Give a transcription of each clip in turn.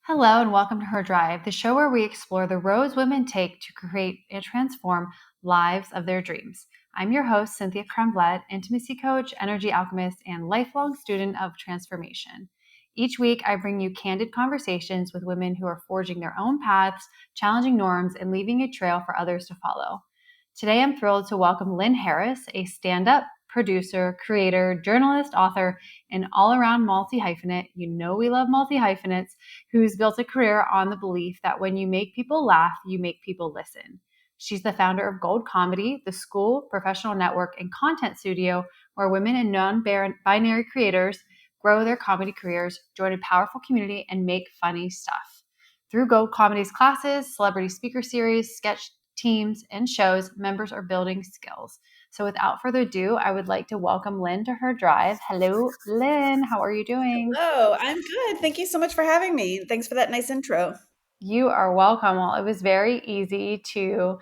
Hello and welcome to Her Drive, the show where we explore the roads women take to create and transform lives of their dreams. I'm your host, Cynthia Kremblett, intimacy coach, energy alchemist, and lifelong student of transformation. Each week, I bring you candid conversations with women who are forging their own paths, challenging norms, and leaving a trail for others to follow. Today, I'm thrilled to welcome Lynn Harris, a stand-up, producer, creator, journalist, author, and all-around multi-hyphenate. You know we love multi-hyphenates, who's built a career on the belief that when you make people laugh, you make people listen. She's the founder of Gold Comedy, the school, professional network, and content studio where women and non-binary creators grow their comedy careers, join a powerful community, and make funny stuff. Through Gold Comedy's classes, celebrity speaker series, sketch teams, and shows, members are building skills. So without further ado, I would like to welcome Lynn to Her Drive. Hello, Lynn. How are you doing? Hello, I'm good. Thank you so much for having me. Thanks for that nice intro. You are welcome. Well, it was very easy to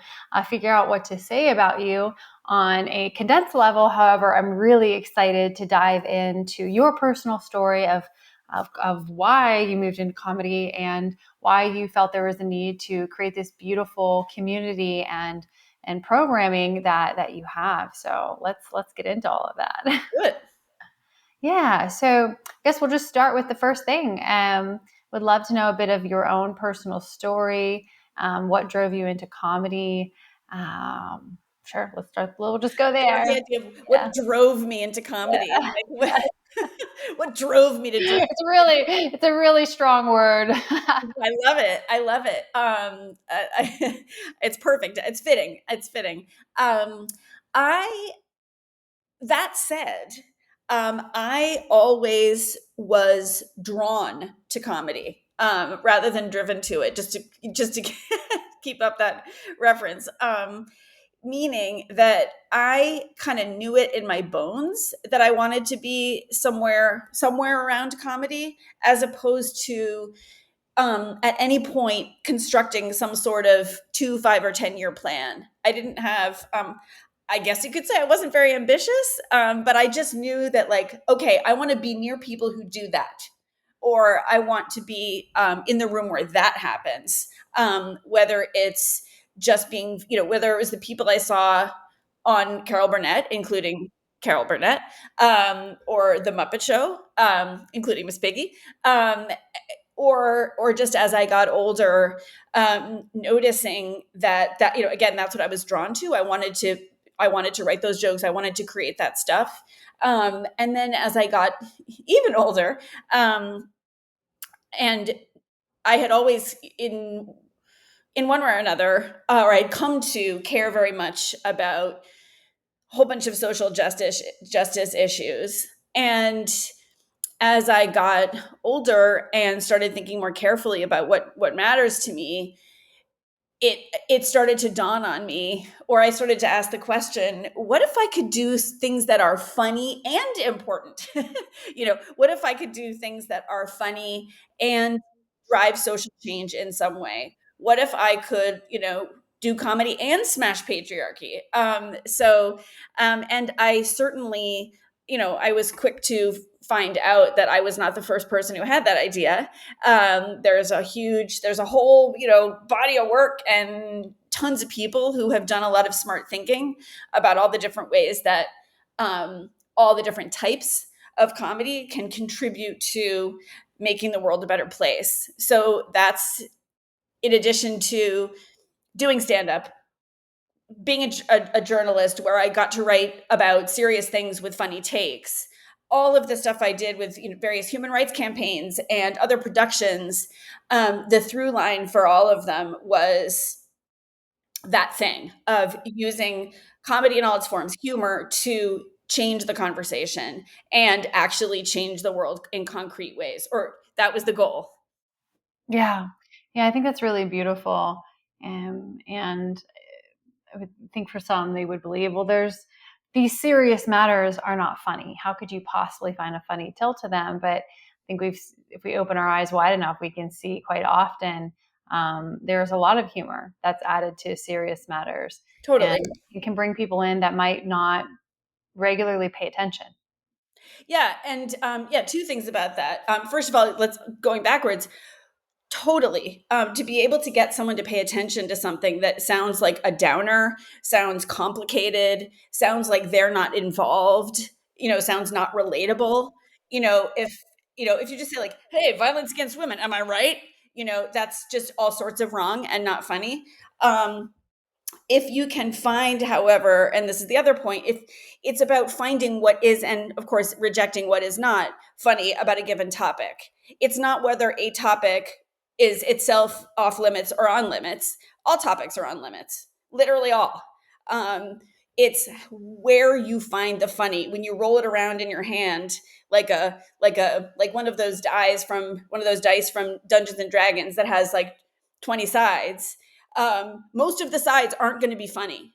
figure out what to say about you on a condensed level. However, I'm really excited to dive into your personal story of why you moved into comedy and why you felt there was a need to create this beautiful community and programming that you have. So let's get into all of that. Good. Yeah, so I guess we'll just start with the first thing. Would love to know a bit of your own personal story. What drove you into comedy? Sure, let's start. We'll just go I love there. the idea of Yeah, what drove me into comedy. yeah. Like, what drove me to do It's a really strong word. it? I love it. I love it. It's perfect. It's fitting. It's fitting. Um, I That said, I always was drawn to comedy rather than driven to it. Just to keep up that reference. Meaning that I kind of knew it in my bones that I wanted to be somewhere around comedy, as opposed to at any point constructing some sort of 2, 5, or 10 year plan. I didn't have. I guess you could say I wasn't very ambitious, but I just knew that, like, okay, I want to be near people who do that, or I want to be in the room where that happens. Whether it's just being, whether it was the people I saw on Carol Burnett, including Carol Burnett, or the Muppet Show, including Miss Piggy, or just as I got older, noticing that again, that's what I was drawn to. I wanted to write those jokes. I wanted to create that stuff. And then as I got even older, and I had always in one way or another, or I'd come to care very much about a whole bunch of social justice issues. And as I got older and started thinking more carefully about what matters to me, it started to dawn on me, or I started to ask the question, what if I could do things that are funny and important? What if I could do things that are funny and drive social change in some way? What if I could, do comedy and smash patriarchy? And I certainly, I was quick to find out that I was not the first person who had that idea. There's a whole, body of work and tons of people who have done a lot of smart thinking about all the different ways that all the different types of comedy can contribute to making the world a better place. So that's in addition to doing stand up, being a journalist where I got to write about serious things with funny takes, all of the stuff I did with various human rights campaigns and other productions, the through line for all of them was that thing of using comedy in all its forms, humor, to change the conversation and actually change the world in concrete ways. Or that was the goal. Yeah, yeah, I think that's really beautiful. And I would think for some, they would believe, well, these serious matters are not funny. How could you possibly find a funny tilt to them? But I think if we open our eyes wide enough, we can see quite often there's a lot of humor that's added to serious matters, Totally. and it can bring people in that might not regularly pay attention. Yeah. And two things about that. First of all, let's going backwards. Totally. To be able to get someone to pay attention to something that sounds like a downer, sounds complicated, sounds like they're not involved, sounds not relatable. If you just say like, "Hey, violence against women," am I right? That's just all sorts of wrong and not funny. Um, if you can find, however, and this is the other point, if it's about finding what is, and of course rejecting what is not funny about a given topic. It's not whether a topic is itself off limits or on limits. All topics are on limits, literally all. It's where you find the funny when you roll it around in your hand like one of those dice from Dungeons and Dragons that has like 20 sides. Most of the sides aren't going to be funny,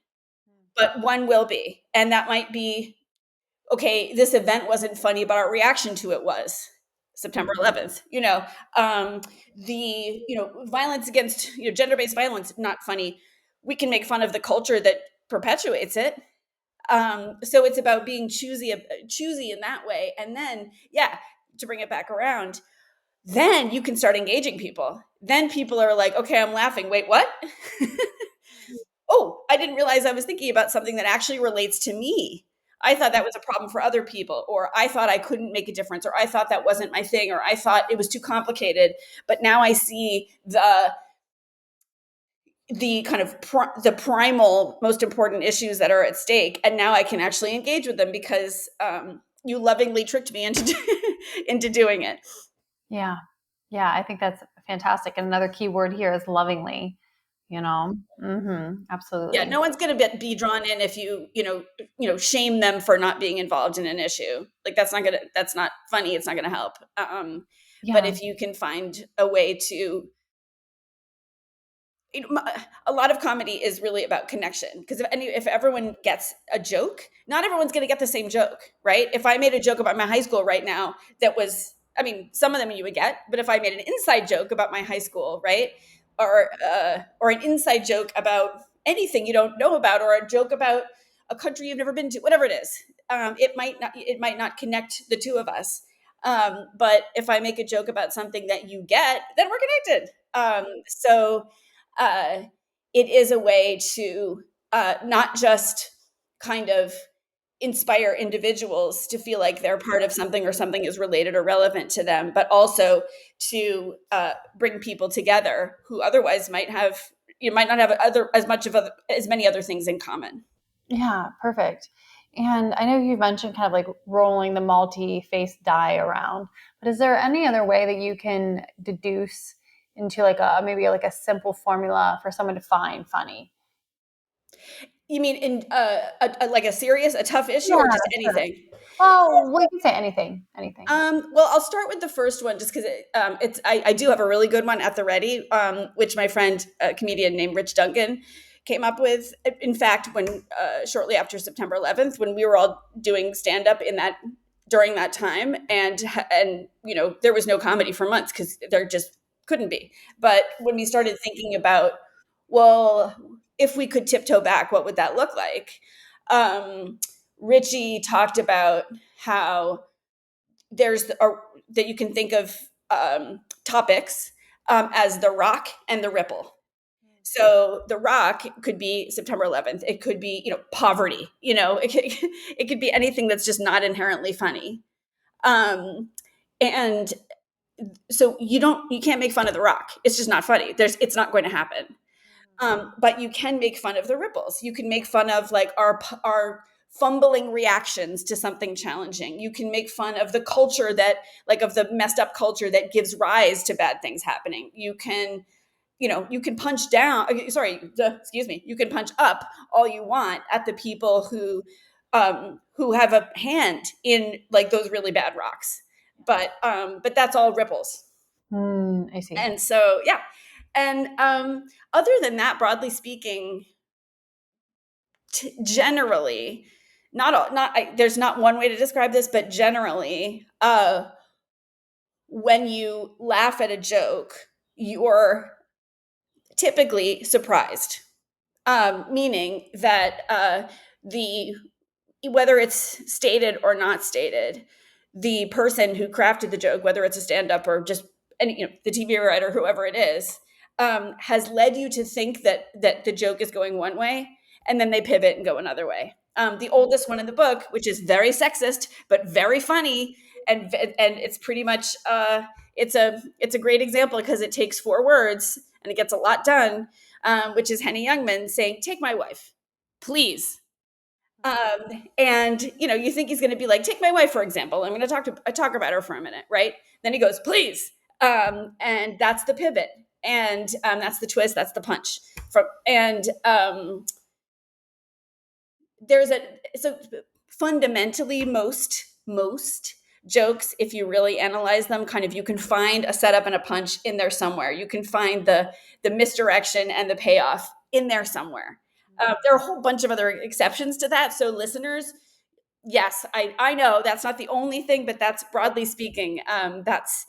but one will be. And that might be, okay, this event wasn't funny, but our reaction to it was September 11th. Violence against, gender-based violence, not funny. We can make fun of the culture that perpetuates it. So it's about being choosy in that way. And then, yeah, to bring it back around, then you can start engaging people. Then people are like, okay, I'm laughing. Wait, what? Oh, I didn't realize I was thinking about something that actually relates to me. I thought that was a problem for other people, or I thought I couldn't make a difference, or I thought that wasn't my thing, or I thought it was too complicated. But now I see the kind of the primal, most important issues that are at stake, and now I can actually engage with them because you lovingly tricked me into into doing it. Yeah. Yeah, I think that's fantastic. And another key word here is lovingly, absolutely. Yeah, no one's going to be drawn in if shame them for not being involved in an issue. Like that's not funny. It's not going to help. But if you can find a way to, a lot of comedy is really about connection, because if everyone gets a joke, not everyone's going to get the same joke, right? If I made a joke about my high school right now that was, some of them you would get, but if I made an inside joke about my high school, right, or an inside joke about anything you don't know about, or a joke about a country you've never been to, whatever it is, it might not connect the two of us. But if I make a joke about something that you get, then we're connected. So it is a way to not just kind of inspire individuals to feel like they're part of something or something is related or relevant to them, but also to bring people together who otherwise might not have as many other things in common. Yeah, perfect. And I know you mentioned kind of like rolling the multi-faced die around, but is there any other way that you can deduce into maybe a simple formula for someone to find funny? You mean in a tough issue, Yeah, or just sure. anything? Well, we can say anything. Well, I'll start with the first one just because I do have a really good one at the ready, which my friend, a comedian named Rich Duncan, came up with. In fact, when shortly after September 11th, when we were all doing stand up during that time, and there was no comedy for months because there just couldn't be. But when we started thinking about, well, if we could tiptoe back, what would that look like? Richie talked about how that you can think of topics as the rock and the ripple. So the rock could be September 11th. It could be, poverty. It could be anything that's just not inherently funny. And so you can't make fun of the rock. It's just not funny. It's not going to happen. But you can make fun of the ripples. You can make fun of like our fumbling reactions to something challenging. You can make fun of the culture of the messed up culture that gives rise to bad things happening. You can punch down. You can punch up all you want at the people who have a hand in like those really bad rocks. But that's all ripples. I see. And so, yeah. And other than that, broadly speaking, generally, there's not one way to describe this, but generally, when you laugh at a joke, you're typically surprised, meaning that whether it's stated or not stated, the person who crafted the joke, whether it's a stand-up or just and the TV writer, whoever it is, has led you to think that the joke is going one way, and then they pivot and go another way. The oldest one in the book, which is very sexist but very funny, and it's pretty much it's a great example because it takes 4 words and it gets a lot done, which is Henny Youngman saying, "Take my wife, please." And you think he's going to be like, "Take my wife, for example. I'm going to talk about her for a minute," right? Then he goes, "Please," and that's the pivot, and that's the twist, that's the punch. There's a so fundamentally most jokes, if you really analyze them, kind of, you can find a setup and a punch in there somewhere. You can find the misdirection and the payoff in there somewhere. There are a whole bunch of other exceptions to that. So listeners, yes, I know that's not the only thing, but that's, broadly speaking, that's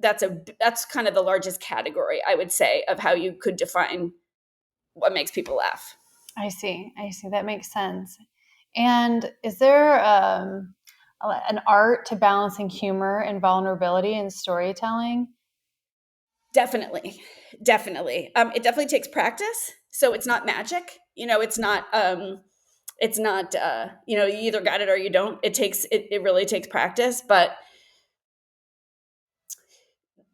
kind of the largest category, I would say, of how you could define what makes people laugh. I see. That makes sense. And is there an art to balancing humor and vulnerability in storytelling? Definitely. It definitely takes practice. So it's not magic. It's not you either got it or you don't. It really takes practice, but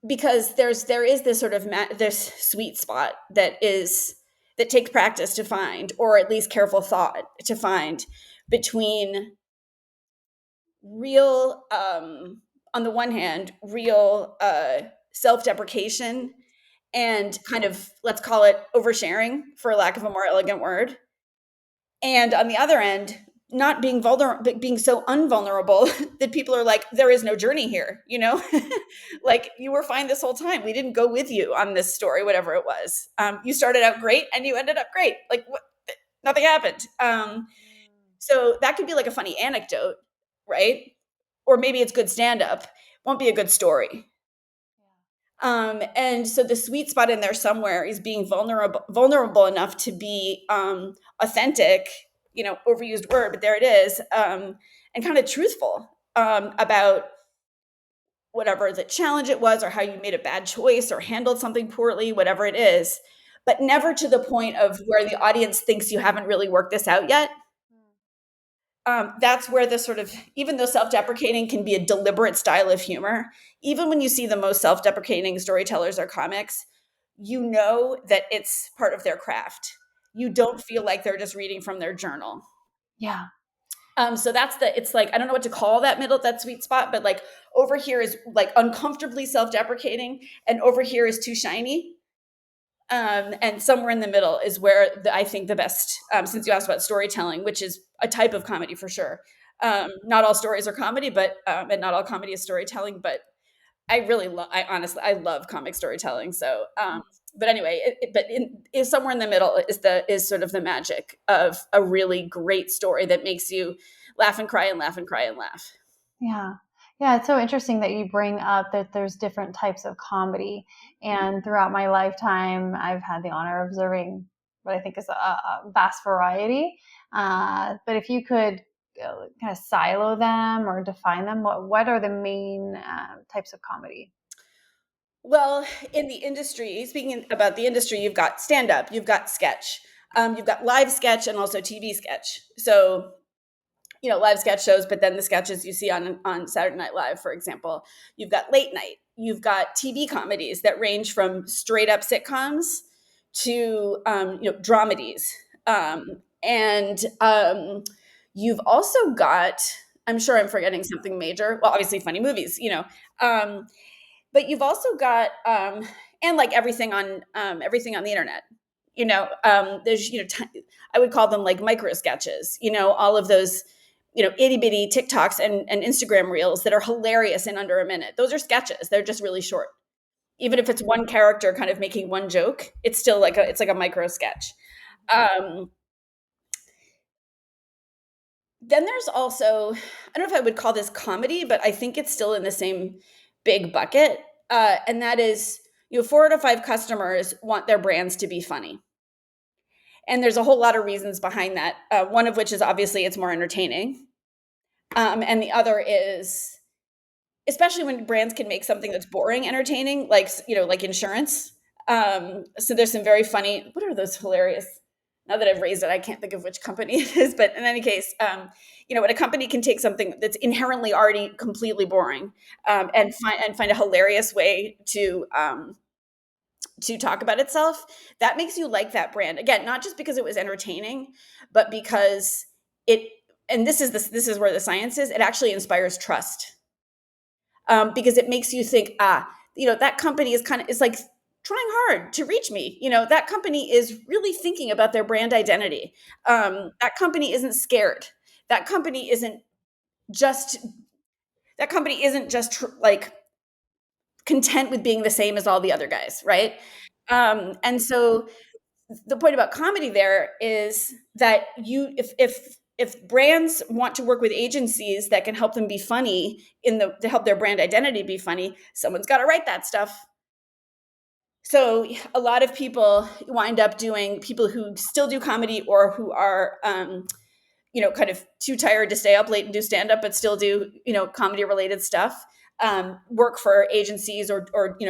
because there is this sort of this sweet spot that takes practice to find, or at least careful thought to find, between real on the one hand, real self-deprecation and kind of, let's call it, oversharing, for lack of a more elegant word, and on the other end, not being vulnerable, but being so unvulnerable that people are like, there is no journey here, like, you were fine this whole time, we didn't go with you on this story, whatever it was. You started out great and you ended up great, like, what? Nothing happened. So that could be like a funny anecdote, right? Or maybe it's good stand-up, won't be a good story. And so the sweet spot in there somewhere is being vulnerable enough to be authentic, overused word, but there it is, and kind of truthful about whatever the challenge it was, or how you made a bad choice or handled something poorly, whatever it is, but never to the point of where the audience thinks you haven't really worked this out yet. That's where the sort of, even though self-deprecating can be a deliberate style of humor, even when you see the most self-deprecating storytellers or comics, you know that it's part of their craft. You don't feel like they're just reading from their journal. Yeah. So it's like, I don't know what to call that sweet spot, but like, over here is like uncomfortably self-deprecating, and over here is too shiny. And somewhere in the middle is where I think the best, since you asked about storytelling, which is a type of comedy for sure. Not all stories are comedy, but and not all comedy is storytelling. But I honestly, I love comic storytelling. So, but anyway, is somewhere in the middle is sort of the magic of a really great story that makes you laugh and cry and laugh and cry and laugh. Yeah. Yeah, it's so interesting that you bring up that there's different types of comedy. And throughout my lifetime, I've had the honor of observing what I think is a vast variety. But if you could kind of silo them or define them, what are the main types of comedy? Well, in the industry, speaking about the industry, you've got stand-up, you've got sketch, you've got live sketch, and also TV sketch. So, live sketch shows, but then the sketches you see on Saturday Night Live, for example. You've got late night. You've got TV comedies that range from straight up sitcoms to dramedies, and you've also got. I'm sure I'm forgetting something major. Well, obviously, funny movies. But you've also got and like everything on the internet. There's I would call them like micro sketches. All of those itty bitty TikToks and Instagram reels that are hilarious in under a minute. Those are sketches. They're just really short. Even if it's one character kind of making one joke, it's still like a micro sketch. Then there's also, I don't know if I would call this comedy, but I think it's still in the same big bucket. And that is, 4 out of 5 customers want their brands to be funny. And there's a whole lot of reasons behind that. One of which is obviously it's more entertaining. And the other is especially when brands can make something that's boring entertaining, like, like insurance. So there's some very funny, what are those hilarious? Now that I've raised it, I can't think of which company it is, but in any case, when a company can take something that's inherently already completely boring, and find a hilarious way to talk about itself, that makes you like that brand. Again, not just because it was entertaining, but because it, and this is where the science is, it actually inspires trust. Because it makes you think, that company is like trying hard to reach me. That company is really thinking about their brand identity. That company isn't scared. That company isn't just like content with being the same as all the other guys, right? And so the point about comedy there is that if brands want to work with agencies that can help them be funny to help their brand identity be funny, someone's got to write that stuff. So a lot of people wind up doing, people who still do comedy or who are kind of too tired to stay up late and do stand up, but still do, comedy related stuff, work for agencies or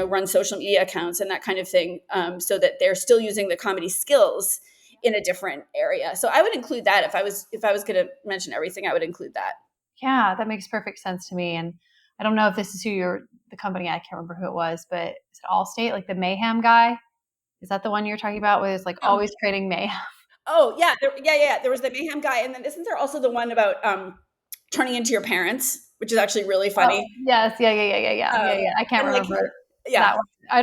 run social media accounts and that kind of thing, so that they're still using the comedy skills in a different area. So I would include that if I was going to mention everything, I would include that. Yeah, that makes perfect sense to me. And I don't know if this is the company, I can't remember who it was, but is it Allstate, like the mayhem guy? Is that the one you're talking about with like always creating mayhem? Oh yeah, yeah. There was the mayhem guy, and then isn't there also the one about turning into your parents, which is actually really Oh, funny? yes. Yeah. I can't And like, remember yeah, that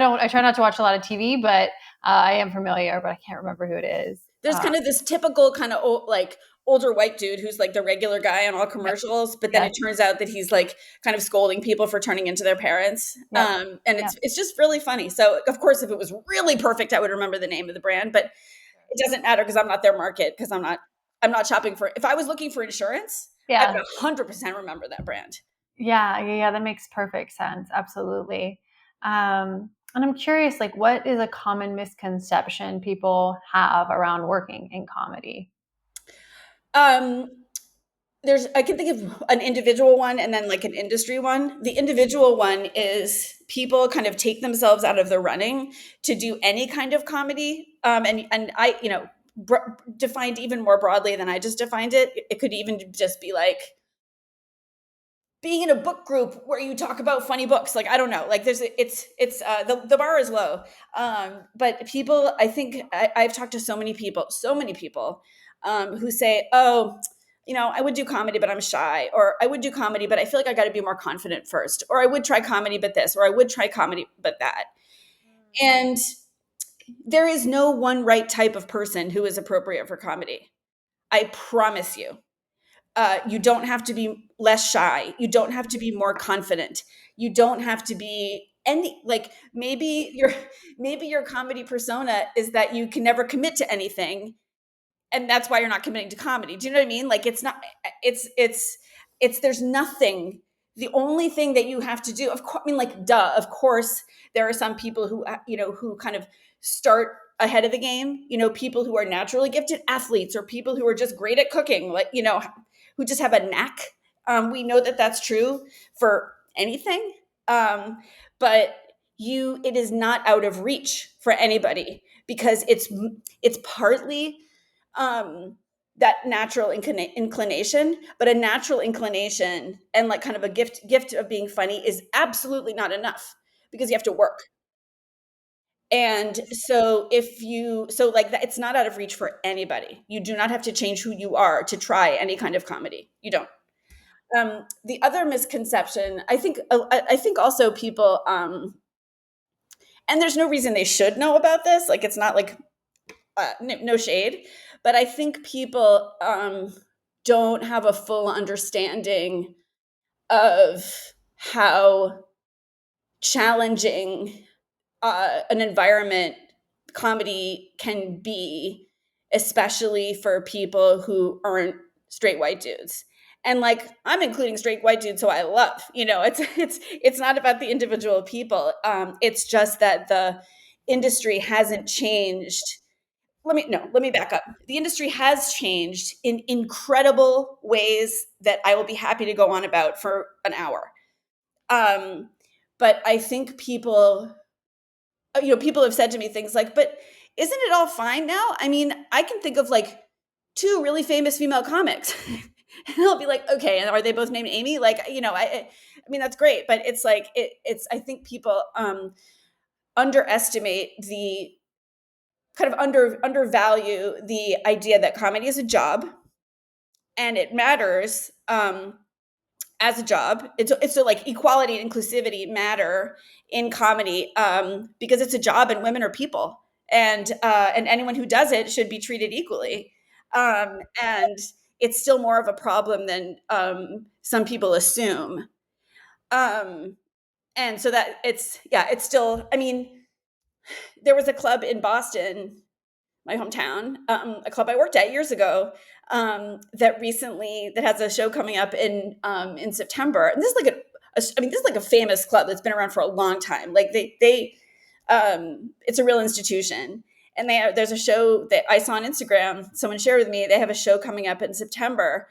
one. I try not to watch a lot of TV, but I am familiar, but I can't remember who it is. there's kind of this typical kind of like older white dude who's like the regular guy on all Yep. commercials, but then Yes. it turns out that he's like kind of scolding people for turning into their parents. Yep. And Yep. it's just really funny. So of course, if it was really perfect, I would remember the name of the brand, but it doesn't matter because I'm not their market, because I'm not shopping for, if I was looking for insurance, I Yeah. would 100% remember that brand. Yeah. That makes perfect sense. Absolutely. And I'm curious, like, what is a common misconception people have around working in comedy? Um, I can think of an individual one and then like an industry one. The individual one is people kind of take themselves out of the running to do any kind of comedy. And I, defined even more broadly than I just defined it. It could even just be like being in a book group where you talk about funny books. Like, I don't know, like the bar is low. But people, I think I've talked to so many people, who say, oh, I would do comedy, but I'm shy, or I would do comedy, but I feel like I got to be more confident first, or I would try comedy, but this, or I would try comedy, but that. And there is no one right type of person who is appropriate for comedy. I promise you. You don't have to be less shy. You don't have to be more confident. You don't have to be any, like, maybe your comedy persona is that you can never commit to anything, and that's why you're not committing to comedy. Do you know what I mean? Like, it's not, it's there's nothing. The only thing that you have to do, of course, I mean, like, duh, of course, there are some people who, who kind of start ahead of the game, people who are naturally gifted athletes, or people who are just great at cooking, like, who just have a knack. We know that that's true for anything. But it is not out of reach for anybody, because it's partly that natural inclination, but a natural inclination and like kind of a gift of being funny is absolutely not enough, because you have to work. And so like that, it's not out of reach for anybody. You do not have to change who you are to try any kind of comedy. You don't. The other misconception, I think also people, and there's no reason they should know about this. Like, it's not like, no shade, but I think people don't have a full understanding of how challenging an environment comedy can be, especially for people who aren't straight white dudes. And like, I'm including straight white dudes, so I love, it's not about the individual people. It's just that the industry hasn't changed. Let me back up. The industry has changed in incredible ways that I will be happy to go on about for an hour. But I think people have said to me things like, but isn't it all fine now? I mean, I can think of like two really famous female comics. And I'll be like, okay, and are they both named Amy? Like, I mean, that's great, but it's like, I think people underestimate the kind of undervalue the idea that comedy is a job and it matters as a job. It's so like equality and inclusivity matter in comedy because it's a job and women are people, and anyone who does it should be treated equally. And it's still more of a problem than some people assume. And so that it's still. I mean, there was a club in Boston, my hometown, a club I worked at years ago, that has a show coming up in September. And this is like this is like a famous club that's been around for a long time. Like it's a real institution. And there's a show that I saw on Instagram. Someone shared with me. They have a show coming up in September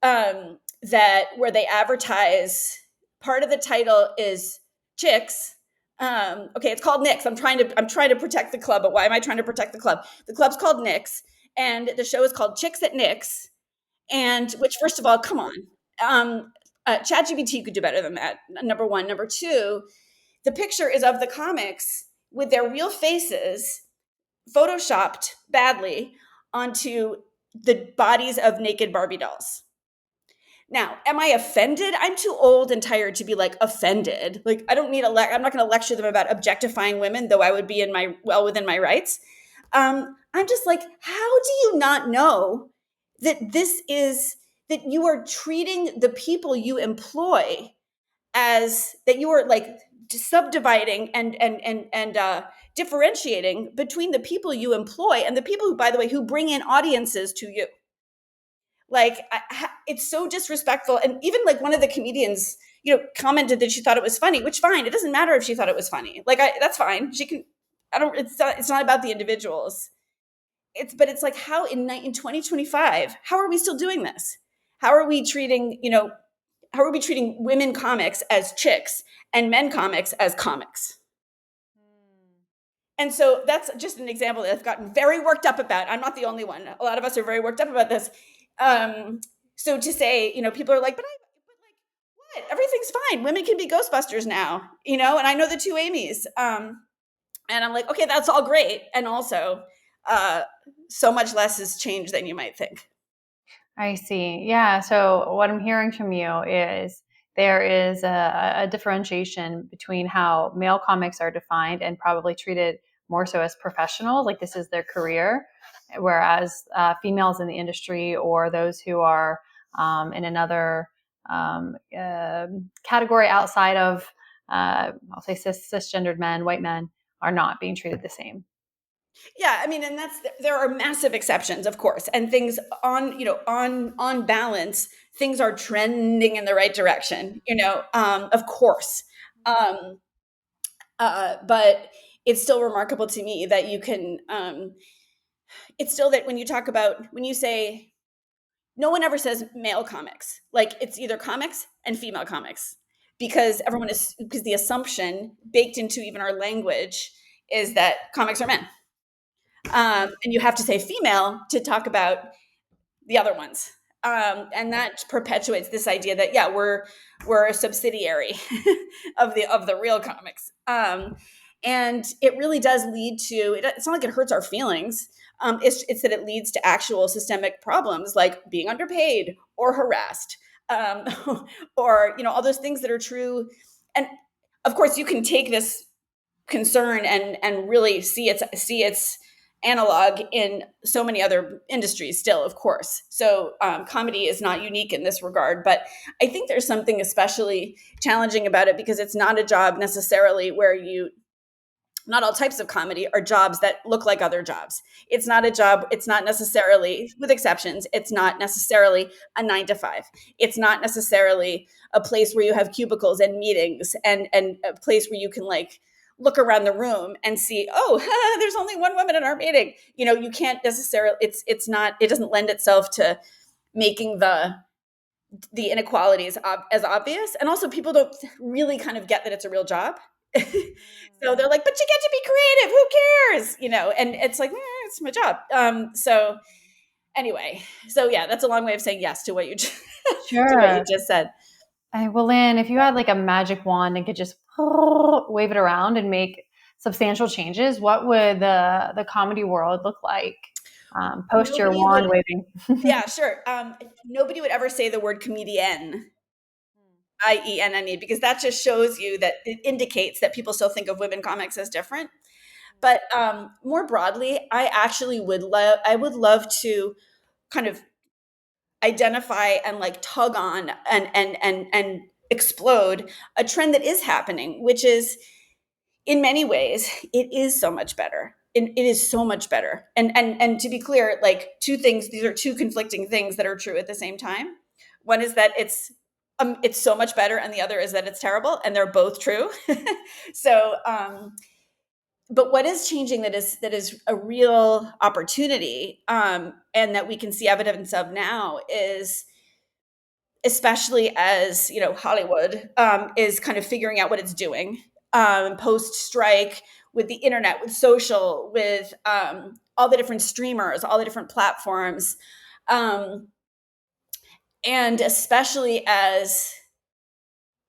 that where they advertise. Part of the title is Chicks. Okay, it's called Nick's. I'm trying to protect the club, but why am I trying to protect the club? The club's called Nick's, and the show is called Chicks at Nick's. And which, first of all, come on, ChatGPT could do better than that. Number one. Number two, the picture is of the comics with their real faces photoshopped badly onto the bodies of naked Barbie dolls. Now, am I offended? I'm too old and tired to be like offended. Like, I don't need I'm not going to lecture them about objectifying women, though I would be within my rights. I'm just like, how do you not know that that you are treating the people you employ as that you are like subdividing and differentiating between the people you employ and the people who, by the way, who bring in audiences to you. Like, it's so disrespectful. And even like one of the comedians, commented that she thought it was funny, which fine. It doesn't matter if she thought it was funny. Like, that's fine. She can, it's not about the individuals. But it's like, how in 2025, how are we still doing this? How are we treating women comics as chicks and men comics as comics? And so that's just an example that I've gotten very worked up about. I'm not the only one. A lot of us are very worked up about this. So to say, people are like, but like, what? Everything's fine. Women can be Ghostbusters now, and I know the two Amy's. And I'm like, okay, that's all great. And also, so much less has changed than you might think. I see. Yeah. So what I'm hearing from you is there is a differentiation between how male comics are defined and probably treated more so as professionals, like this is their career, whereas females in the industry or those who are in another category outside of, I'll say cisgendered men, white men, are not being treated the same. Yeah, I mean, and there are massive exceptions, of course, and things on balance, things are trending in the right direction, of course. But it's still remarkable to me that you can, it's still that when you say, no one ever says male comics, like it's either comics and female comics, because because the assumption baked into even our language is that comics are men. And you have to say female to talk about the other ones. And that perpetuates this idea that, yeah, we're a subsidiary of the real comics. And it really does lead to, it's not like it hurts our feelings. It's that it leads to actual systemic problems like being underpaid or harassed, or, all those things that are true. And of course, you can take this concern and really see its analog in so many other industries still, of course. So comedy is not unique in this regard, but I think there's something especially challenging about it because it's not a job necessarily where not all types of comedy are jobs that look like other jobs. It's not a job. It's not necessarily, with exceptions, it's not necessarily a 9 to 5. It's not necessarily a place where you have cubicles and meetings and a place where you can like look around the room and see, oh, there's only one woman in our meeting. You can't necessarily, it doesn't lend itself to making the the inequality is as obvious, and also people don't really kind of get that it's a real job. So they're like, but you get to be creative, who cares, and it's like, it's my job. So anyway, so yeah, that's a long way of saying yes to what you just, to what you Sure. just said. Well, Lynn, if you had like a magic wand and could just wave it around and make substantial changes, what would the comedy world look like? Post your Nobody would, wand waving. yeah, sure. Nobody would ever say the word comedian, IENNE, because that just shows you that it indicates that people still think of women comics as different. But more broadly, I would love to kind of identify and like tug on and explode a trend that is happening, which is in many ways it is so much better. It is so much better. And to be clear, like two things, these are two conflicting things that are true at the same time. One is that it's so much better, and the other is that it's terrible, and they're both true. So but what is changing that is a real opportunity, and that we can see evidence of now, is especially as Hollywood is kind of figuring out what it's doing post strike, with the internet, with social, with all the different streamers, all the different platforms, um, and especially as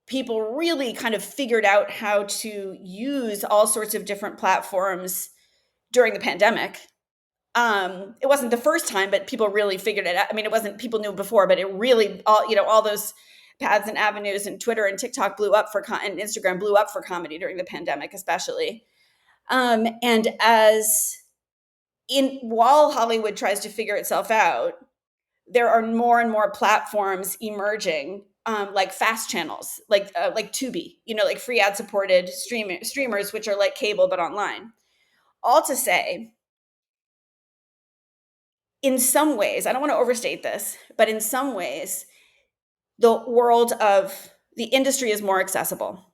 people really kind of figured out how to use all sorts of different platforms during the pandemic. It wasn't the first time, but people really figured it out. I mean, it wasn't, people knew before, but it really, all those paths and avenues, and Twitter and TikTok blew up and Instagram blew up for comedy during the pandemic, especially. And while Hollywood tries to figure itself out, there are more and more platforms emerging, like fast channels, like Tubi, like free ad supported streamers, which are like cable but online. All to say, in some ways, I don't want to overstate this, but in some ways, the world of the industry is more accessible,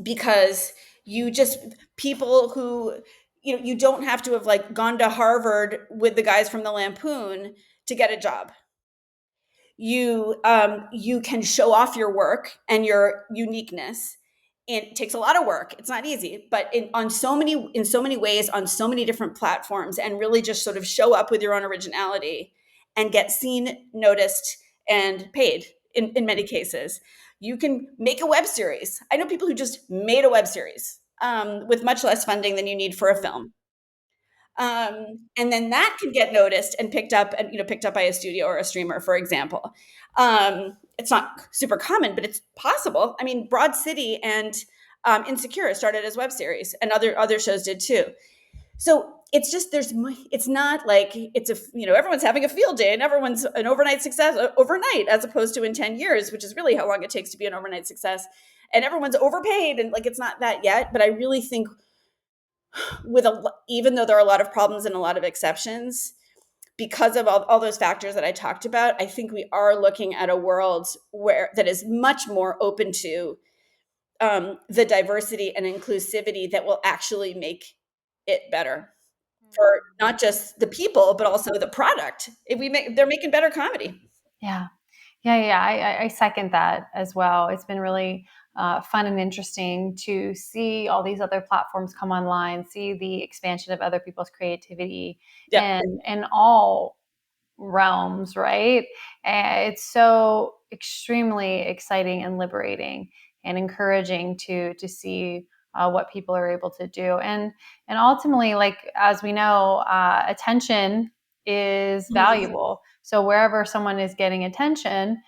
because you just people who you don't have to have like gone to Harvard with the guys from the Lampoon to get a job. You can show off your work and your uniqueness. It takes a lot of work. It's not easy, but in so many ways, on so many different platforms, and really just sort of show up with your own originality and get seen, noticed, and paid in many cases. You can make a web series. I know people who just made a web series with much less funding than you need for a film. And then that can get noticed and picked up by a studio or a streamer, for example. It's not super common, but it's possible. I mean, Broad City and Insecure started as web series, and other shows did too. So it's just it's not like it's everyone's having a field day and everyone's an overnight success overnight, as opposed to in 10 years, which is really how long it takes to be an overnight success. And everyone's overpaid, and like it's not that yet. But I really think even though there are a lot of problems and a lot of exceptions, because of all those factors that I talked about, I think we are looking at a world that is much more open to the diversity and inclusivity that will actually make it better for not just the people, but also the product. They're making better comedy. Yeah. Yeah. I second that as well. It's been really fun and interesting to see all these other platforms come online, see the expansion of other people's creativity Yeah, in all realms, right? And it's so extremely exciting and liberating and encouraging to see what people are able to do, and ultimately, like as we know, attention is Mhm. valuable. So wherever someone is getting attention,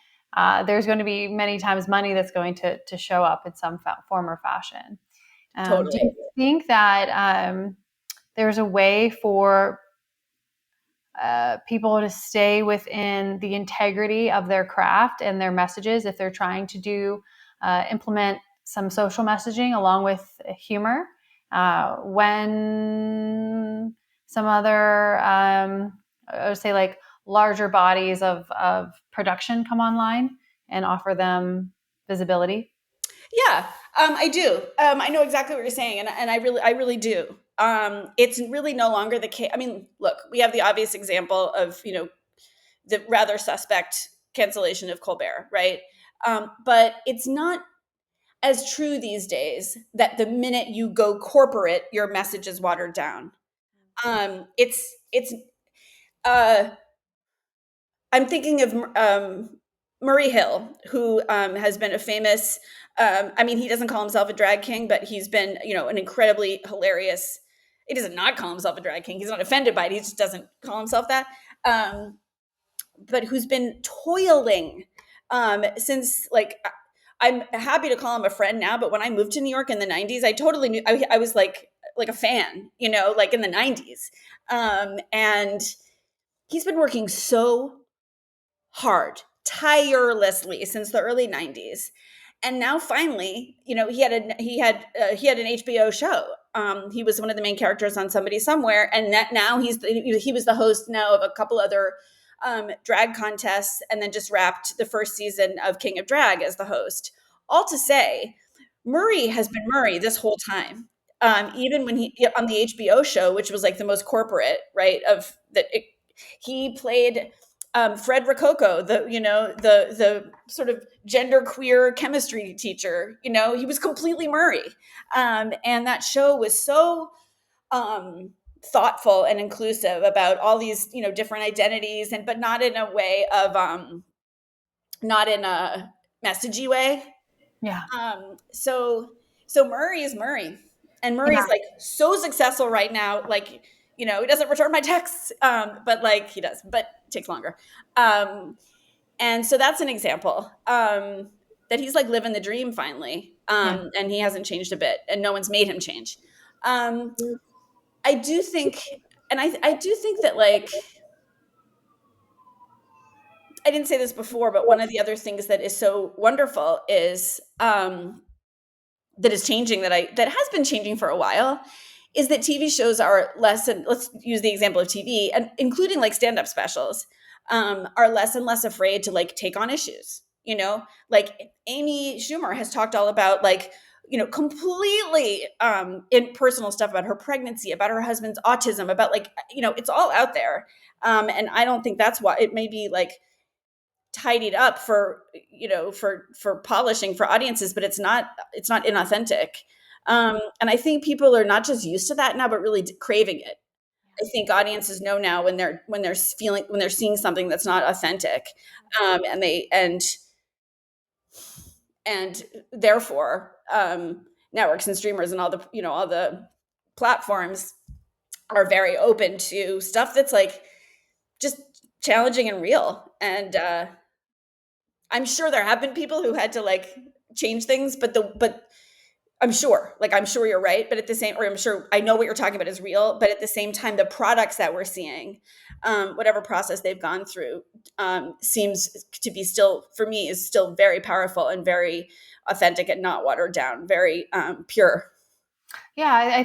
there's going to be many times money that's going to show up in some form or fashion. Do Totally. you think that there's a way for people to stay within the integrity of their craft and their messages if they're trying to implement some social messaging along with humor, when some other I would say like larger bodies of production come online and offer them visibility? Yeah, I do. I know exactly what you're saying, and I really do. It's really no longer the case. I mean, look, we have the obvious example of the rather suspect cancellation of Colbert, right? But it's not as true these days that the minute you go corporate, your message is watered down. It's uh, I'm thinking of Murray Hill, who has been a famous. I mean, he doesn't call himself a drag king, but he's been, an incredibly hilarious. He does not call himself a drag king. He's not offended by it. He just doesn't call himself that. But who's been toiling since like. I'm happy to call him a friend now, but when I moved to New York in the '90s, I totally knew I was like a fan, like in the '90s, and he's been working so hard, tirelessly since the early '90s, and now finally, he had an HBO show. He was one of the main characters on Somebody Somewhere, and that now he was the host now of a couple other drag contests, and then just wrapped the first season of King of Drag as the host. All to say, Murray has been Murray this whole time. Even when he on the HBO show, which was like the most corporate, right? He played Fred Rococo, the sort of genderqueer chemistry teacher. He was completely Murray, and that show was so thoughtful and inclusive about all these different identities, but not in a way of not in a messagey way. Yeah. So Murray is Murray, and Murray's Yeah. like so successful right now. Like, he doesn't return my texts, but like he does, but it takes longer. And so that's an example that he's like living the dream finally, and he hasn't changed a bit, and no one's made him change. I do think, and I do think that like I didn't say this before, but one of the other things that is so wonderful is that is changing that has been changing for a while is that TV shows are less, and let's use the example of TV, and including like stand-up specials, are less and less afraid to like take on issues. Like Amy Schumer has talked all about like, completely in personal stuff about her pregnancy, about her husband's autism, about like, it's all out there. And I don't think that's why it may be like tidied up for for polishing for audiences, but it's not inauthentic. And I think people are not just used to that now, but really craving it. I think audiences know now when they're seeing something that's not authentic, and therefore networks and streamers and all the platforms are very open to stuff that's like just challenging and real. And I'm sure there have been people who had to like change things, but I'm sure you're right, but at the same, or I'm sure I know what you're talking about is real, but at the same time, the products that we're seeing, whatever process they've gone through, seems to be still, for me, is still very powerful and very authentic and not watered down, very pure. Yeah,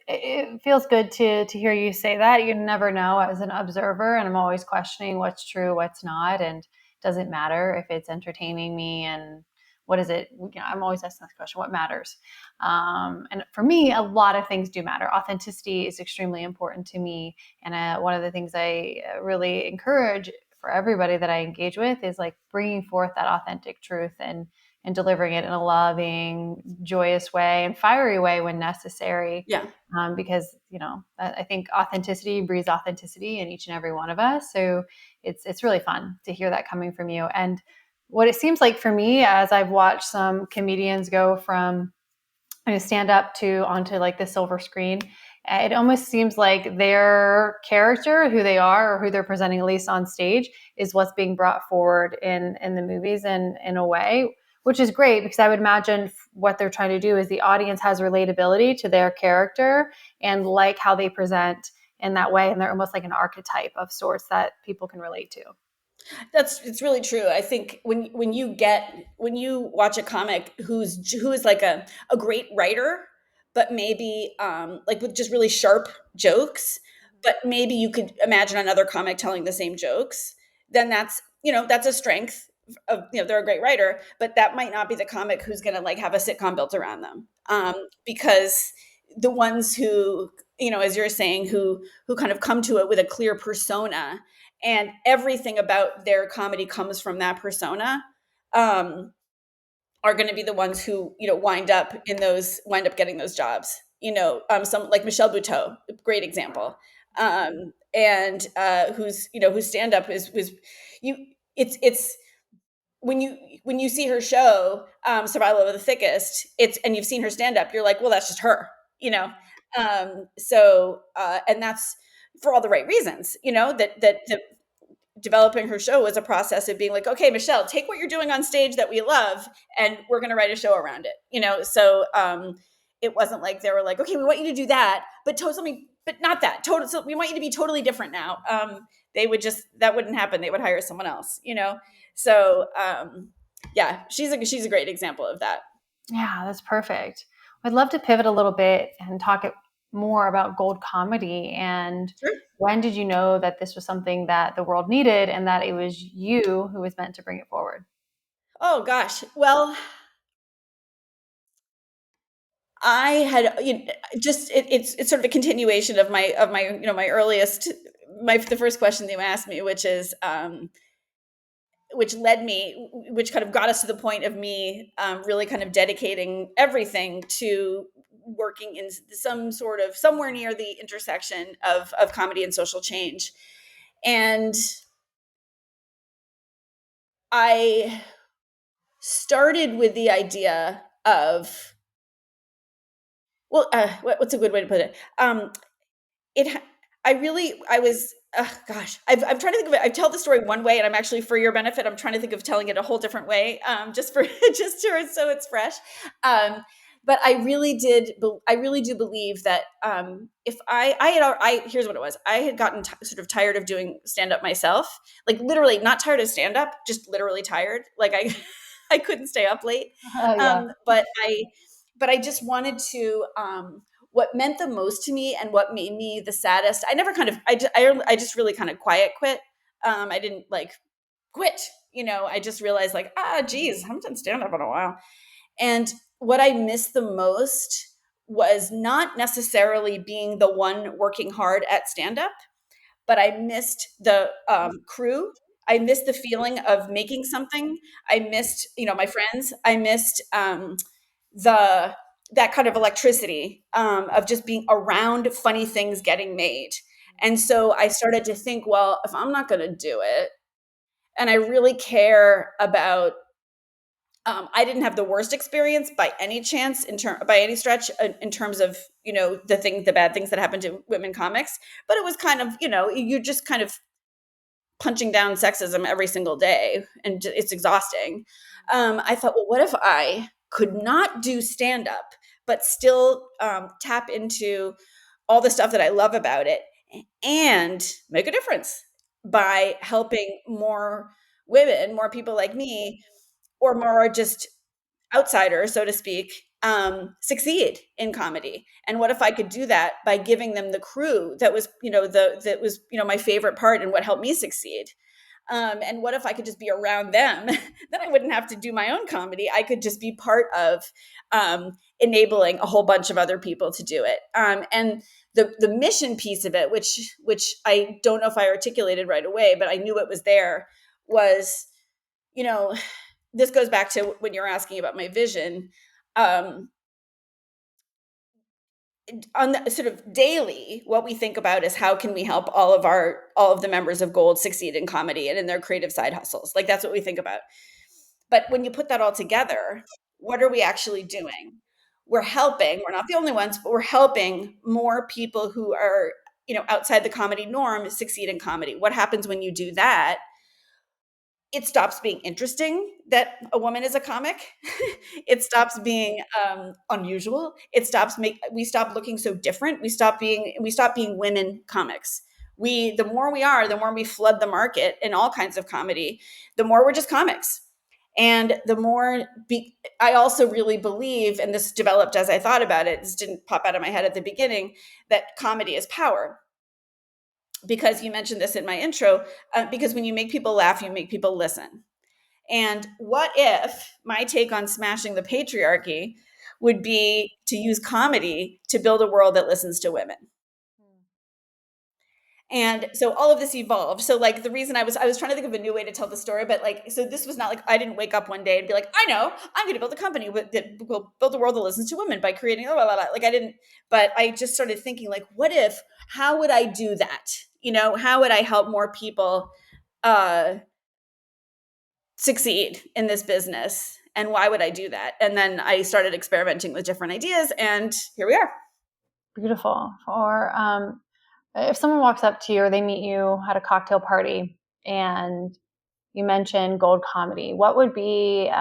it feels good to hear you say that. You never know as an observer, and I'm always questioning what's true, what's not, and it doesn't matter if it's entertaining me and what is it. I'm always asking this question: what matters? And for me, a lot of things do matter. Authenticity is extremely important to me, and one of the things I really encourage for everybody that I engage with is like bringing forth that authentic truth and delivering it in a loving, joyous way and fiery way when necessary. Yeah. Because, I think authenticity breeds authenticity in each and every one of us. So it's really fun to hear that coming from you. And what it seems like for me, as I've watched some comedians go from stand up to onto like the silver screen, it almost seems like their character, who they are or who they're presenting, at least on stage, is what's being brought forward in the movies in a way, which is great, because I would imagine what they're trying to do is the audience has relatability to their character and like how they present in that way. And they're almost like an archetype of sorts that people can relate to. It's really true. I think when you watch a comic who is like a great writer, but maybe like with just really sharp jokes, but maybe you could imagine another comic telling the same jokes, then that's a strength of, they're a great writer, but that might not be the comic who's going to like have a sitcom built around them. Because the ones who, as you're saying, who kind of come to it with a clear persona and everything about their comedy comes from that persona, are going to be the ones who, wind up getting those jobs. Some like Michelle Buteau, great example. And whose stand up was you it's when you see her show, Survival of the Thickest, and you've seen her stand up, you're like, well, that's just her, and that's for all the right reasons, that developing her show was a process of being like, okay, Michelle, take what you're doing on stage that we love, and we're going to write a show around it. So it wasn't like they were like, okay, we want you to do that, but something, but not that. So we want you to be totally different now. That wouldn't happen. They would hire someone else. So yeah, she's a great example of that. Yeah, that's perfect. I'd love to pivot a little bit and talk more about Gold Comedy. And Sure. when did you know that this was something that the world needed and that it was you who was meant to bring it forward? Oh gosh. Well, I had it's sort of a continuation of my earliest the first question that you asked me, which is which kind of got us to the point of me really kind of dedicating everything to working in somewhere near the intersection of comedy and social change. And I started with the idea of, well, what's a good way to put it? It I was gosh, I'm trying to think of it. I tell the story one way, and I'm actually, for your benefit, I'm trying to think of telling it a whole different way, just for so it's fresh. But I really do believe that if here's what it was. I had gotten sort of tired of doing stand up myself, like literally not tired of stand up, just literally tired. Like I couldn't stay up late, Yeah. but I just wanted to. What meant the most to me and what made me the saddest, I never kind of, I just really kind of quiet quit. I didn't like quit, I just realized like, geez, I haven't done stand up in a while. And what I missed the most was not necessarily being the one working hard at stand up, but I missed the crew. I missed the feeling of making something. I missed, my friends. I missed the that kind of electricity of just being around funny things getting made. And so I started to think, well, if I'm not going to do it, and I really care about, I didn't have the worst experience by any chance by any stretch in terms of the bad things that happened to women comics, but it was kind of you just kind of punching down sexism every single day, and it's exhausting. I thought, well, what if I could not do stand up, but still tap into all the stuff that I love about it and make a difference by helping more women, more people like me, or more just outsiders, so to speak, succeed in comedy. And what if I could do that by giving them the crew that was, my favorite part and what helped me succeed? And what if I could just be around them? Then I wouldn't have to do my own comedy. I could just be part of enabling a whole bunch of other people to do it. And the mission piece of it, which I don't know if I articulated right away, but I knew it was there, was, this goes back to when you're asking about my vision. On the sort of daily, what we think about is how can we help all of the members of Gold succeed in comedy and in their creative side hustles. Like that's what we think about. But when you put that all together, what are we actually doing? We're not the only ones, but we're helping more people who are, outside the comedy norm succeed in comedy. What happens when you do that? It stops being interesting that a woman is a comic. It stops being unusual. We stop looking so different. We stop being women comics. The more we are, the more we flood the market in all kinds of comedy, the more we're just comics. And the more I also really believe, and this developed as I thought about it, this didn't pop out of my head at the beginning, that comedy is power. Because you mentioned this in my intro, because when you make people laugh, you make people listen. And what if my take on smashing the patriarchy would be to use comedy to build a world that listens to women? And so all of this evolved. So like the reason I was trying to think of a new way to tell the story, but like, so this was not like, I didn't wake up one day and be like, I know, I'm going to build a company that will build a world that listens to women by creating blah, blah, blah. Like I didn't, but I just started thinking like, how would I do that? How would I help more people succeed in this business? And why would I do that? And then I started experimenting with different ideas, and here we are. Beautiful. Or if someone walks up to you or they meet you at a cocktail party and you mentioned Gold Comedy, what would be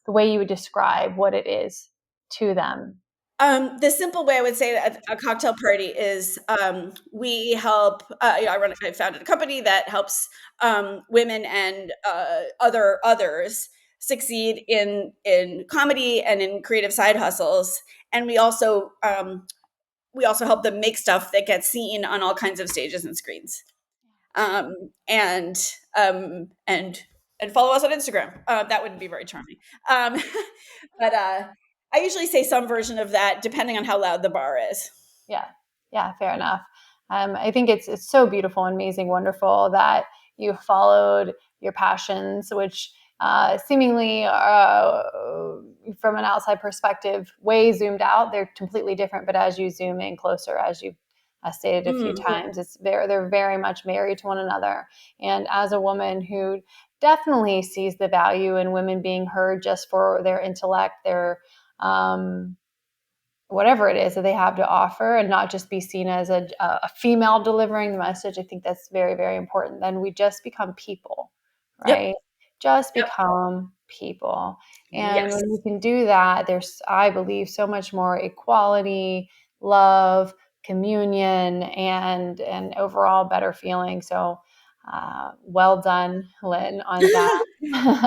the way you would describe what it is to them? The simple way I would say at a cocktail party is we help. I founded a company that helps women and others succeed in comedy and in creative side hustles, and we also help them make stuff that gets seen on all kinds of stages and screens. Um, and and follow us on Instagram. That wouldn't be very charming. Um, but I usually say some version of that, depending on how loud the bar is. Yeah, yeah, fair enough. I think it's so beautiful, amazing, wonderful that you followed your passions, which seemingly, from an outside perspective, way zoomed out, they're completely different. But as you zoom in closer, as you've stated a few times, they're very much married to one another. And as a woman who definitely sees the value in women being heard just for their intellect, their whatever it is that they have to offer, and not just be seen as a female delivering the message. I think that's very, very important. Then we just become people, Yep. right? Just Yep. become people. And Yes. when we can do that, there's, I believe, so much more equality, love, communion, and overall better feeling. So well done, Lynn, on that.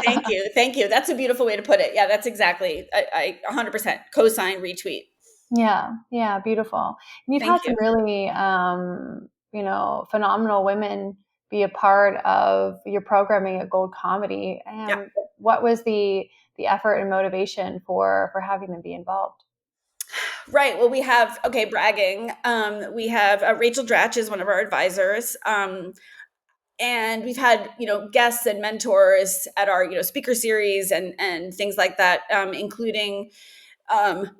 Thank you. Thank you. That's a beautiful way to put it. Yeah, that's exactly. I 100% co-sign, retweet. Yeah, beautiful. And you've had Thank you. some really, phenomenal women be a part of your programming at Gold Comedy. Yeah. What was the effort and motivation for having them be involved? Right. Well, we have, okay, bragging. We have Rachel Dratch is one of our advisors. And we've had, guests and mentors at our, speaker series and things like that, including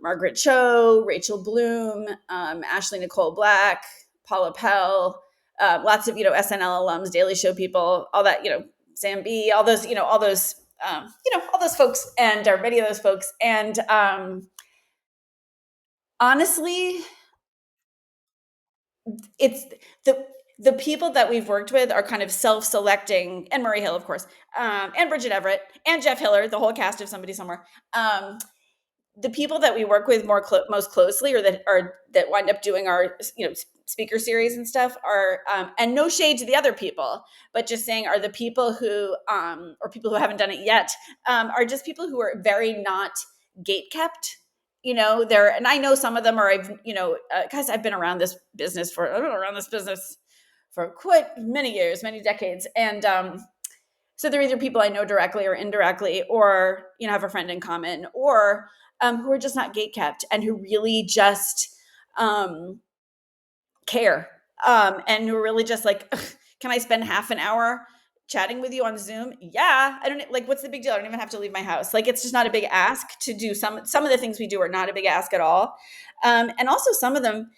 Margaret Cho, Rachel Bloom, Ashley Nicole Black, Paula Pell, lots of, SNL alums, Daily Show people, all that, Sam B, all those, all those folks, and or many of those folks. And honestly, it's the people that we've worked with are kind of self-selecting, and Murray Hill, of course, and Bridget Everett, and Jeff Hiller, the whole cast of Somebody Somewhere. The people that we work with most closely, or that wind up doing our speaker series and stuff, are and no shade to the other people, but just saying, are the people who or people who haven't done it yet, are just people who are very not gate kept. There, and I know some of them are, guys, I've been around this business for quite many years, many decades, and so they're either people I know directly or indirectly, or have a friend in common, or who are just not gate kept and who really just care, and who are really just like, can I spend half an hour chatting with you on Zoom? Yeah, I don't like, what's the big deal? I don't even have to leave my house. Like, it's just not a big ask to do. Some of the things we do are not a big ask at all, and also some of them,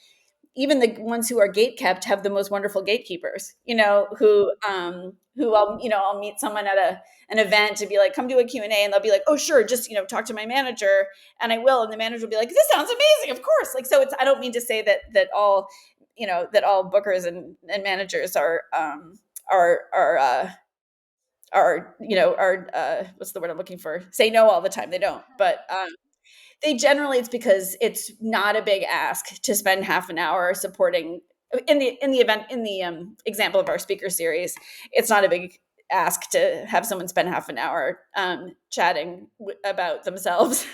even the ones who are gate kept, have the most wonderful gatekeepers, who I'll meet someone at an event to be like, come do a Q&A, and they'll be like, oh, sure, just, talk to my manager. And I will. And the manager will be like, this sounds amazing. Of course. Like, so I don't mean to say that all, that all bookers and managers are what's the word I'm looking for? Say no all the time. They don't. But they generally, it's because it's not a big ask to spend half an hour supporting in the event, in the example of our speaker series. It's not a big ask to have someone spend half an hour chatting about themselves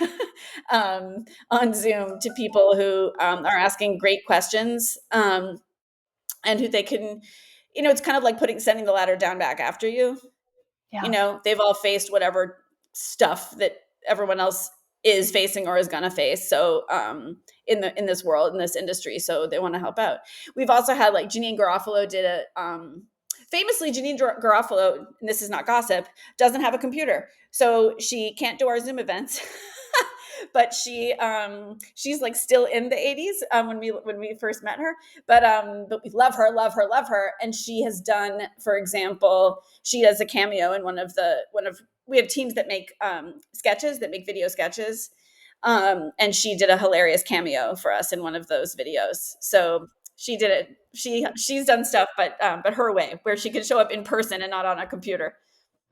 on Zoom to people who are asking great questions, and who they can, it's kind of like sending the ladder down back after you. Yeah. They've all faced whatever stuff that everyone else is facing or is going to face. So in this world, in this industry, so they want to help out. We've also had like Janine Garofalo did a famously, Janine Garofalo, and this is not gossip, doesn't have a computer, so she can't do our Zoom events. But she's like still in the 80s when we first met her. But we love her, love her, love her. And she has done, for example, she does a cameo in one of we have teams that make sketches, that make video sketches. And she did a hilarious cameo for us in one of those videos. So she did it. She's done stuff, but her way, where she could show up in person and not on a computer.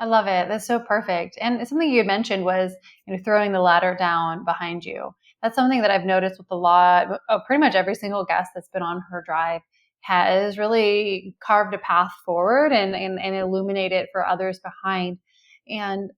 I love it. That's so perfect. And something you had mentioned was, throwing the ladder down behind you. That's something that I've noticed with a lot, pretty much every single guest that's been on her drive has really carved a path forward and illuminated for others behind. And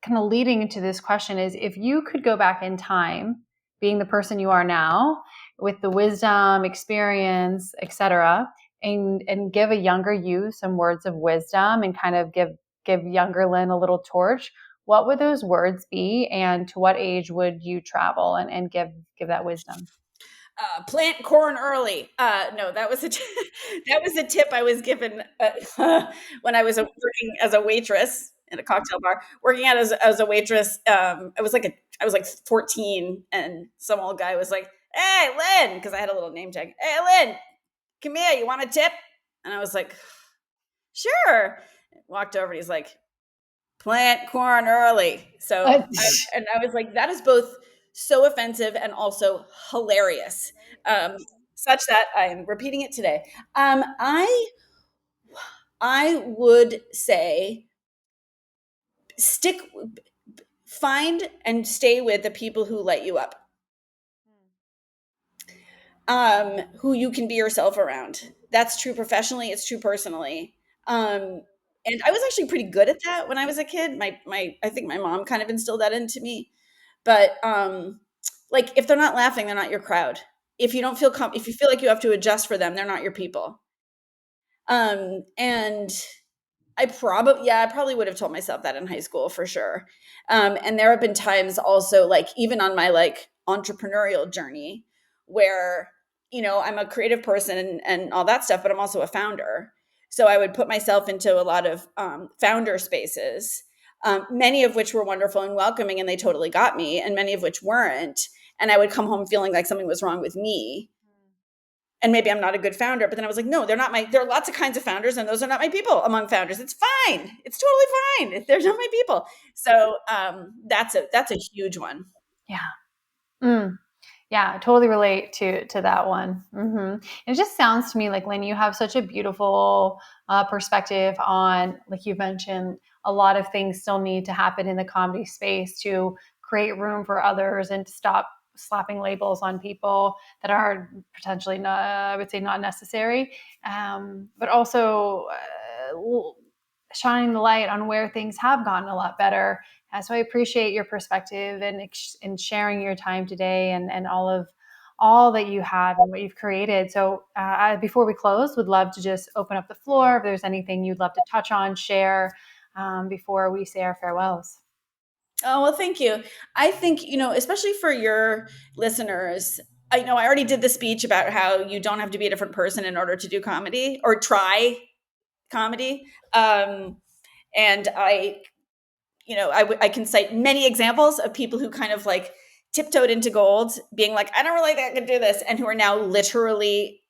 kind of leading into this question is, if you could go back in time, being the person you are now, with the wisdom, experience, etc., and give a younger you some words of wisdom and kind of give younger Lynn a little torch, what would those words be, and to what age would you travel and give that wisdom? Plant corn early. No, that was that was a tip I was given when I was working as a waitress in a cocktail bar. Working out as a waitress, I was like 14, and some old guy was like, "Hey, Lynn," because I had a little name tag. "Hey, Lynn, come here. You want a tip?" And I was like, "Sure." Walked over, and he's like, "Plant corn early." I was like, that is both so offensive and also hilarious, um, such that I'm repeating it today. I would say stick, find and stay with the people who light you up, who you can be yourself around. That's true professionally. It's true personally. And I was actually pretty good at that when I was a kid. I think my mom kind of instilled that into me. But like, if they're not laughing, they're not your crowd. If you don't feel if you feel like you have to adjust for them, they're not your people. And I probably would have told myself that in high school for sure. And there have been times also, like even on my like entrepreneurial journey, where I'm a creative person and all that stuff, but I'm also a founder. So I would put myself into a lot of founder spaces, many of which were wonderful and welcoming, and they totally got me, and many of which weren't. And I would come home feeling like something was wrong with me, and maybe I'm not a good founder. But then I was like, no, there are lots of kinds of founders, and those are not my people among founders. It's fine. It's totally fine. They're not my people. So that's a huge one. Yeah. Yeah, I totally relate to that one. It just sounds to me like, Lynn, you have such a beautiful perspective on, like you mentioned, a lot of things still need to happen in the comedy space to create room for others and to stop slapping labels on people that are potentially not, I would say, not necessary, but also shining the light on where things have gotten a lot better. So I appreciate your perspective and sharing your time today and all that you have and what you've created. So before we close, would love to just open up the floor if there's anything you'd love to touch on, share before we say our farewells. Oh, well, thank you. I think, especially for your listeners, I already did the speech about how you don't have to be a different person in order to do comedy or try comedy. And I can cite many examples of people who kind of like tiptoed into gold, being like, I don't really think I can do this, and who are now literally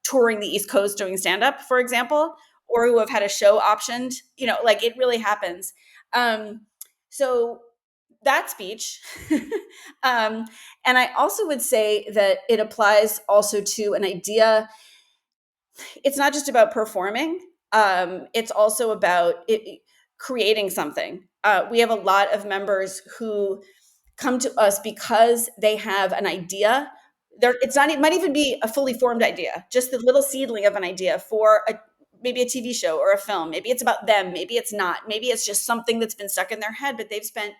touring the East Coast doing stand-up, for example, or who have had a show optioned. Like, it really happens. So that speech. And I also would say that it applies also to an idea. It's not just about performing. It's also about creating something. We have a lot of members who come to us because they have an idea. It might even be a fully formed idea, just the little seedling of an idea for maybe a TV show or a film. Maybe it's about them. Maybe it's not. Maybe it's just something that's been stuck in their head, but they've spent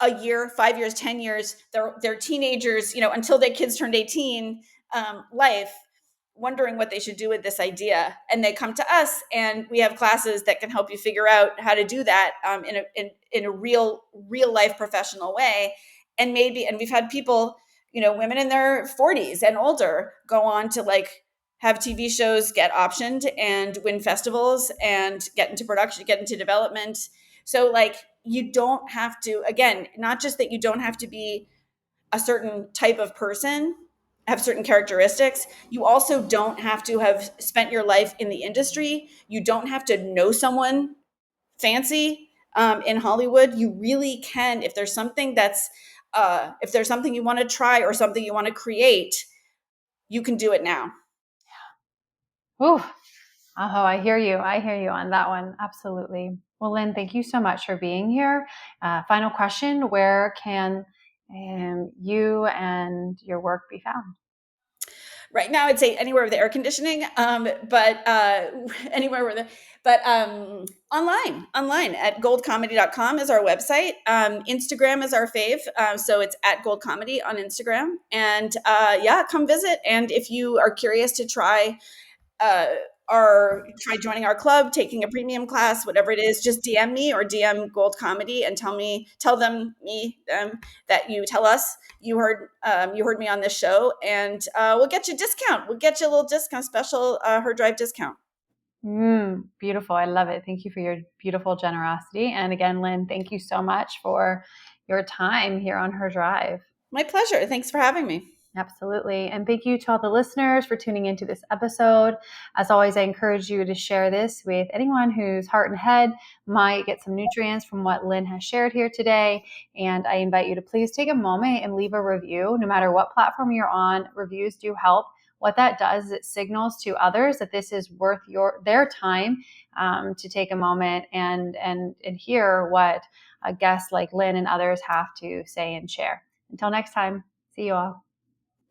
a year, 5 years, 10 years, they're teenagers, until their kids turned 18, life wondering what they should do with this idea, and they come to us, and we have classes that can help you figure out how to do that in a real life professional way. And we've had people, women in their 40s and older, go on to like have TV shows get optioned and win festivals and get into production, get into development. So like, you don't have to, again, not just that you don't have to be a certain type of person, have certain characteristics. You also don't have to have spent your life in the industry. You don't have to know someone fancy in Hollywood. You really can, if there's something if there's something you want to try or something you want to create, you can do it now. Ooh. Oh, I hear you. I hear you on that one. Absolutely. Well, Lynn, thank you so much for being here. Final question: where can you and your work be found? Right now, I'd say anywhere with air conditioning, but anywhere with it. But online at goldcomedy.com is our website. Instagram is our fave, so it's at Gold Comedy on Instagram. And yeah, come visit. And if you are curious to try try joining our club, taking a premium class, whatever it is, just DM me or DM Gold Comedy and tell them that you tell us you heard me on this show, and we'll get you a discount. We'll get you a little discount, special Her Drive discount. Beautiful. I love it. Thank you for your beautiful generosity. And again, Lynn, thank you so much for your time here on Her Drive. My pleasure. Thanks for having me. Absolutely. And thank you to all the listeners for tuning into this episode. As always, I encourage you to share this with anyone whose heart and head might get some nutrients from what Lynn has shared here today. And I invite you to please take a moment and leave a review. No matter what platform you're on, reviews do help. What that does is it signals to others that this is worth their time to take a moment and hear what a guest like Lynn and others have to say and share. Until next time, see you all.